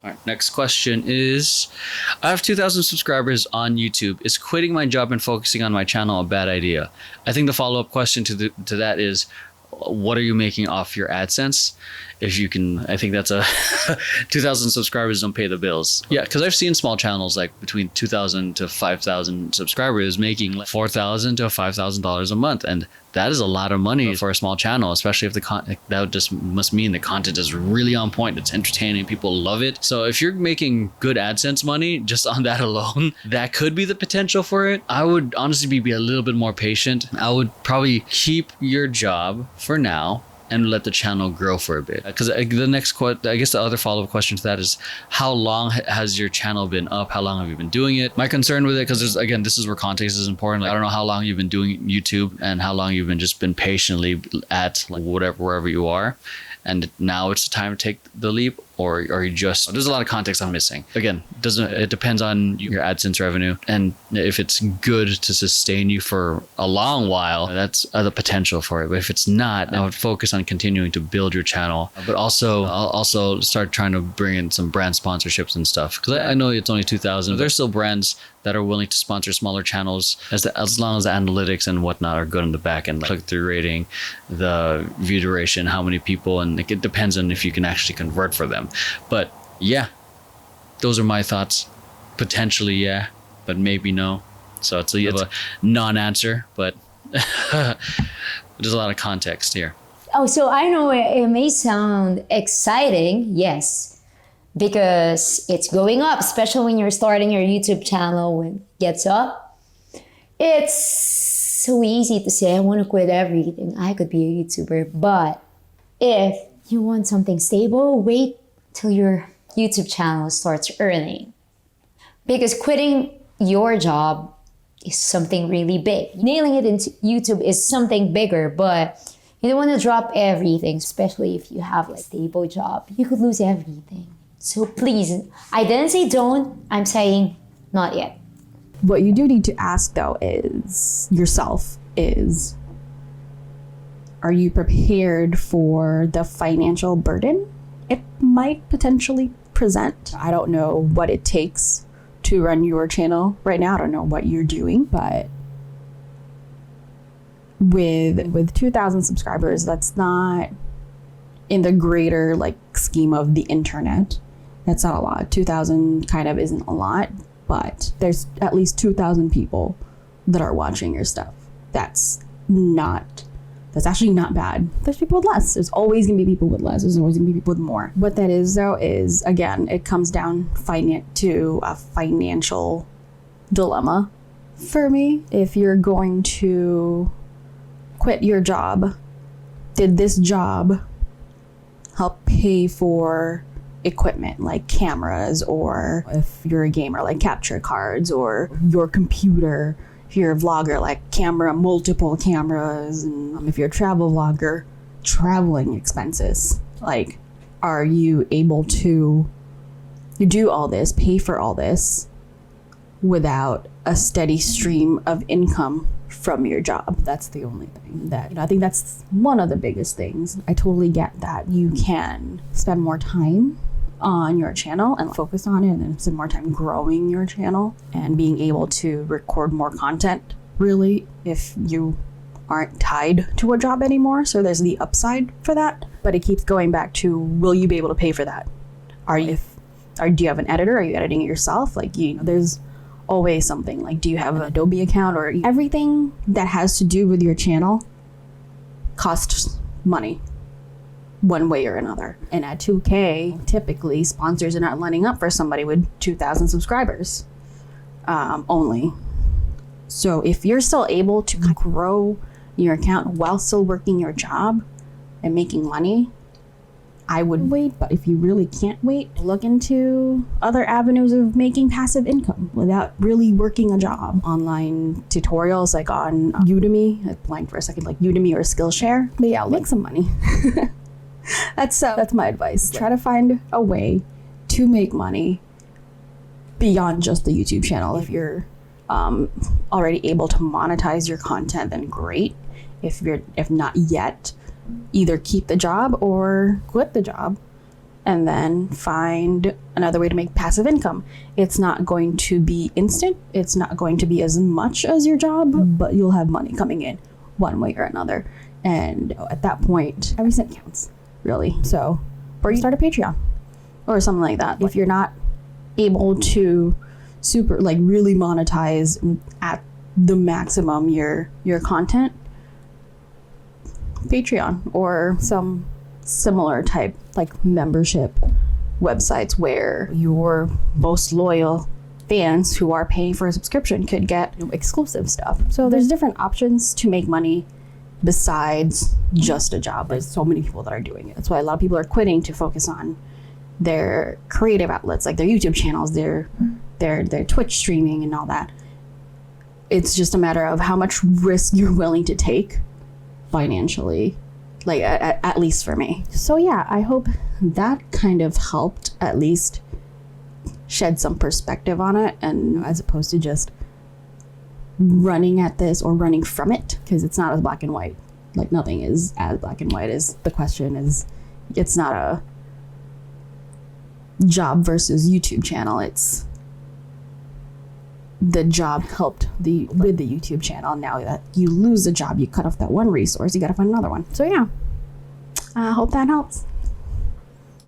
All right, next question is, I have 2,000 subscribers on YouTube. Is quitting my job and focusing on my channel a bad idea? I think the follow-up question to that is, what are you making off your AdSense? If you can, I think that's a 2,000 subscribers don't pay the bills. Yeah, because I've seen small channels like between 2,000 to 5,000 subscribers making like $4,000 to $5,000 a month, and that is a lot of money for a small channel, especially if that just must mean the content is really on point. It's entertaining, people love it. So if you're making good AdSense money just on that alone, that could be the potential for it. I would honestly be a little bit more patient. I would probably keep your job for now and let the channel grow for a bit. Because the next I guess the other follow-up question to that is, how long has your channel been up? How long have you been doing it? My concern with it, because again, this is where context is important. Like, I don't know how long you've been doing YouTube and how long you've been patiently at like wherever you are. And now it's the time to take the leap, or you just, there's a lot of context I'm missing. Again, it depends on your AdSense revenue, and if it's good to sustain you for a long while, that's the potential for it. But if it's not, I would focus on continuing to build your channel, but also I'll also start trying to bring in some brand sponsorships and stuff, because I know it's only 2,000. There's still brands that are willing to sponsor smaller channels as long as the analytics and whatnot are good in the back end, like click-through rating, the view duration, how many people, and it depends on if you can actually convert for them. But yeah, those are my thoughts. Potentially yeah, but maybe no. So it's a non-answer, but there's a lot of context here. Oh, so I know it may sound exciting, yes, because it's going up, especially when you're starting your YouTube channel. When it gets up, it's so easy to say, I want to quit everything, I could be a YouTuber. But if you want something stable, wait till your YouTube channel starts earning. Because quitting your job is something really big. Nailing it into YouTube is something bigger, but you don't want to drop everything, especially if you have a stable job. You could lose everything. So please, I didn't say don't, I'm saying not yet. What you do need to ask though is yourself is, are you prepared for the financial burden it might potentially present? I don't know what it takes to run your channel right now. I don't know what you're doing, but with 2,000 subscribers, that's not in the greater scheme of the internet. That's not a lot. 2,000 kind of isn't a lot, but there's at least 2,000 people that are watching your stuff. That's actually not bad. There's people with less. There's always gonna be people with less. There's always gonna be people with more. What that is though is, again, it comes down to a financial dilemma for me. If you're going to quit your job, did this job help pay for equipment like cameras, or if you're a gamer, like capture cards, or your computer? If you're a vlogger, like multiple cameras, and if you're a travel vlogger, traveling expenses. Like, are you able to do all this, pay for all this without a steady stream of income from your job? That's the only thing that, I think that's one of the biggest things. I totally get that you can spend more time on your channel and focus on it, and then spend more time growing your channel and being able to record more content, really, if you aren't tied to a job anymore. So there's the upside for that, but it keeps going back to, will you be able to pay for that? Do you have an editor? Are you editing it yourself? There's always something. Do you have an Adobe account? Or everything that has to do with your channel costs money, one way or another. And at 2K, typically sponsors are not lining up for somebody with 2,000 subscribers only. So if you're still able to grow your account while still working your job and making money, I would wait. But if you really can't wait, look into other avenues of making passive income without really working a job. Online tutorials like on Udemy, I blanked for a second, like Udemy or Skillshare. But yeah, make some money. That's my advice. Try to find a way to make money beyond just the YouTube channel. If you're already able to monetize your content, then great. If not yet, either keep the job or quit the job and then find another way to make passive income. It's not going to be instant. It's not going to be as much as your job, but you'll have money coming in one way or another. And at that point, every cent counts, really. So, or you start a Patreon or something like that. If you're not able to really monetize at the maximum your content, Patreon or some similar type like membership websites where your most loyal fans who are paying for a subscription could get exclusive stuff. So there's different options to make money besides just a job. There's so many people that are doing it. That's why a lot of people are quitting to focus on their creative outlets, like their YouTube channels, their Twitch streaming and all that. It's just a matter of how much risk you're willing to take financially, like at least for me. So yeah, I hope that kind of helped at least shed some perspective on it, and as opposed to just running at this or running from it, because it's not as black and white. Like nothing is as black and white as the question is. It's not a job versus YouTube channel. It's the job helped with the YouTube channel. Now that you lose a job, you cut off that one resource, you gotta find another one. So yeah, I hope that helps.